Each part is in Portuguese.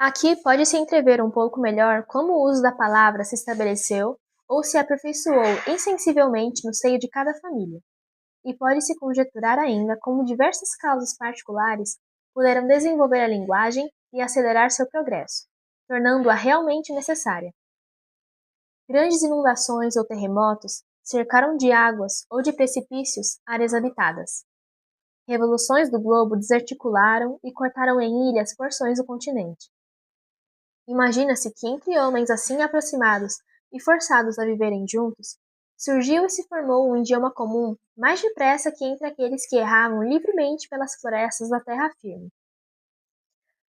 Aqui pode-se entrever um pouco melhor como o uso da palavra se estabeleceu ou se aperfeiçoou insensivelmente no seio de cada família, e pode-se conjecturar ainda como diversas causas particulares puderam desenvolver a linguagem e acelerar seu progresso, tornando-a realmente necessária. Grandes inundações ou terremotos cercaram de águas ou de precipícios áreas habitadas. Revoluções do globo desarticularam e cortaram em ilhas porções do continente. Imagina-se que entre homens assim aproximados e forçados a viverem juntos, surgiu e se formou um idioma comum mais depressa que entre aqueles que erravam livremente pelas florestas da terra firme.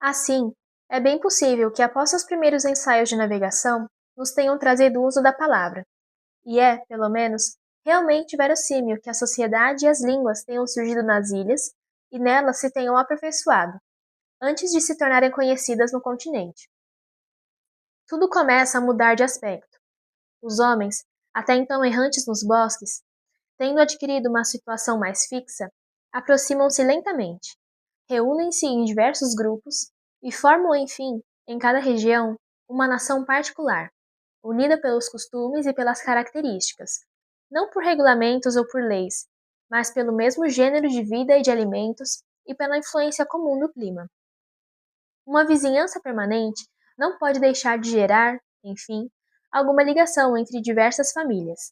Assim, é bem possível que após seus primeiros ensaios de navegação, nos tenham trazido o uso da palavra, e é, pelo menos, realmente verossímil que a sociedade e as línguas tenham surgido nas ilhas e nelas se tenham aperfeiçoado, antes de se tornarem conhecidas no continente. Tudo começa a mudar de aspecto. Os homens, até então errantes nos bosques, tendo adquirido uma situação mais fixa, aproximam-se lentamente, reúnem-se em diversos grupos e formam, enfim, em cada região, uma nação particular, unida pelos costumes e pelas características, não por regulamentos ou por leis, mas pelo mesmo gênero de vida e de alimentos e pela influência comum do clima. Uma vizinhança permanente não pode deixar de gerar, enfim, alguma ligação entre diversas famílias.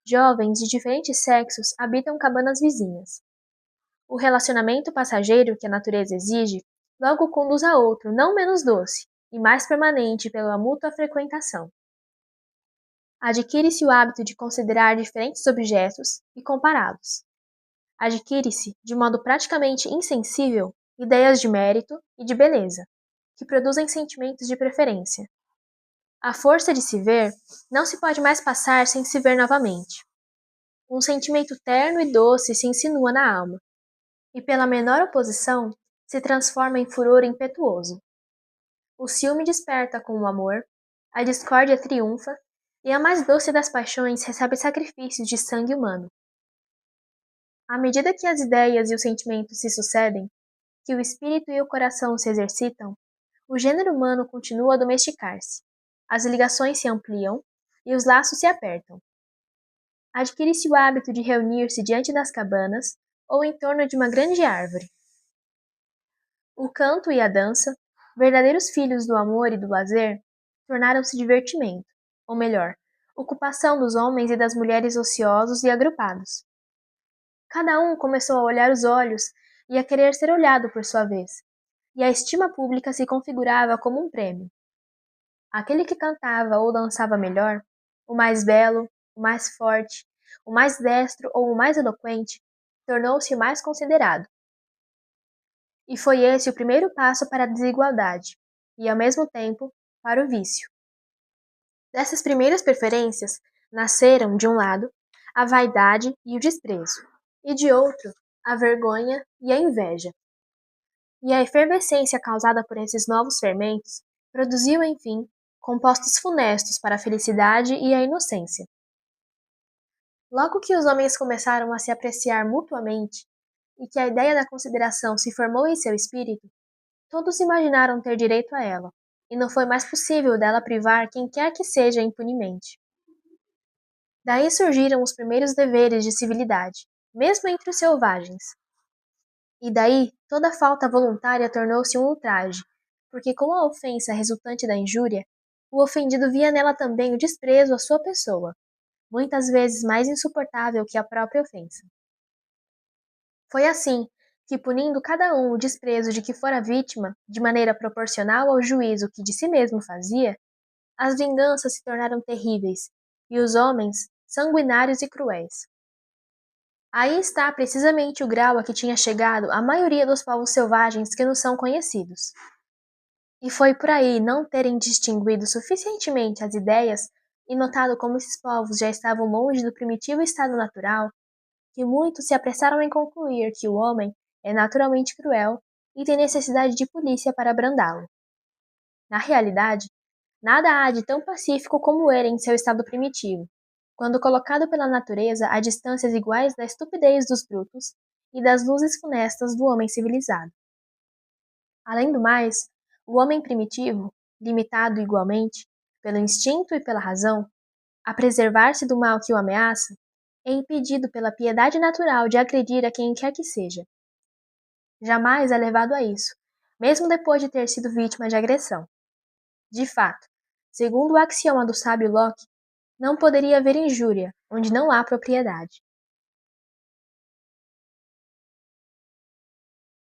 Jovens de diferentes sexos habitam cabanas vizinhas. O relacionamento passageiro que a natureza exige logo conduz a outro não menos doce e mais permanente pela mútua frequentação. Adquire-se o hábito de considerar diferentes objetos e compará-los. Adquire-se, de modo praticamente insensível, ideias de mérito e de beleza, que produzem sentimentos de preferência. A força de se ver não se pode mais passar sem se ver novamente. Um sentimento terno e doce se insinua na alma, e pela menor oposição se transforma em furor impetuoso. O ciúme desperta com o amor, a discórdia triunfa, e a mais doce das paixões recebe sacrifícios de sangue humano. À medida que as ideias e os sentimentos se sucedem, que o espírito e o coração se exercitam, o gênero humano continua a domesticar-se. As ligações se ampliam e os laços se apertam. Adquire-se o hábito de reunir-se diante das cabanas ou em torno de uma grande árvore. O canto e a dança, verdadeiros filhos do amor e do lazer, tornaram-se divertimento, ou melhor, ocupação dos homens e das mulheres ociosos e agrupados. Cada um começou a olhar os olhos e a querer ser olhado por sua vez, e a estima pública se configurava como um prêmio. Aquele que cantava ou dançava melhor, o mais belo, o mais forte, o mais destro ou o mais eloquente, tornou-se o mais considerado. E foi esse o primeiro passo para a desigualdade, e ao mesmo tempo, para o vício. Dessas primeiras preferências nasceram, de um lado, a vaidade e o desprezo, e de outro, a vergonha e a inveja. E a efervescência causada por esses novos fermentos produziu, enfim, compostos funestos para a felicidade e a inocência. Logo que os homens começaram a se apreciar mutuamente, e que a ideia da consideração se formou em seu espírito, todos imaginaram ter direito a ela, e não foi mais possível dela privar quem quer que seja impunemente. Daí surgiram os primeiros deveres de civilidade, mesmo entre os selvagens. E daí toda falta voluntária tornou-se um ultraje, porque com a ofensa resultante da injúria, o ofendido via nela também o desprezo à sua pessoa, muitas vezes mais insuportável que a própria ofensa. Foi assim que, punindo cada um o desprezo de que fora vítima, de maneira proporcional ao juízo que de si mesmo fazia, as vinganças se tornaram terríveis, e os homens sanguinários e cruéis. Aí está precisamente o grau a que tinha chegado a maioria dos povos selvagens que nos são conhecidos. E foi por aí não terem distinguido suficientemente as ideias e notado como esses povos já estavam longe do primitivo estado natural, que muitos se apressaram em concluir que o homem é naturalmente cruel e tem necessidade de polícia para abrandá-lo. Na realidade, nada há de tão pacífico como ele em seu estado primitivo, quando colocado pela natureza a distâncias iguais da estupidez dos brutos e das luzes funestas do homem civilizado. Além do mais, O homem primitivo, limitado igualmente, pelo instinto e pela razão, a preservar-se do mal que o ameaça, é impedido pela piedade natural de agredir a quem quer que seja. Jamais é levado a isso, mesmo depois de ter sido vítima de agressão. De fato, segundo o axioma do sábio Locke, não poderia haver injúria onde não há propriedade.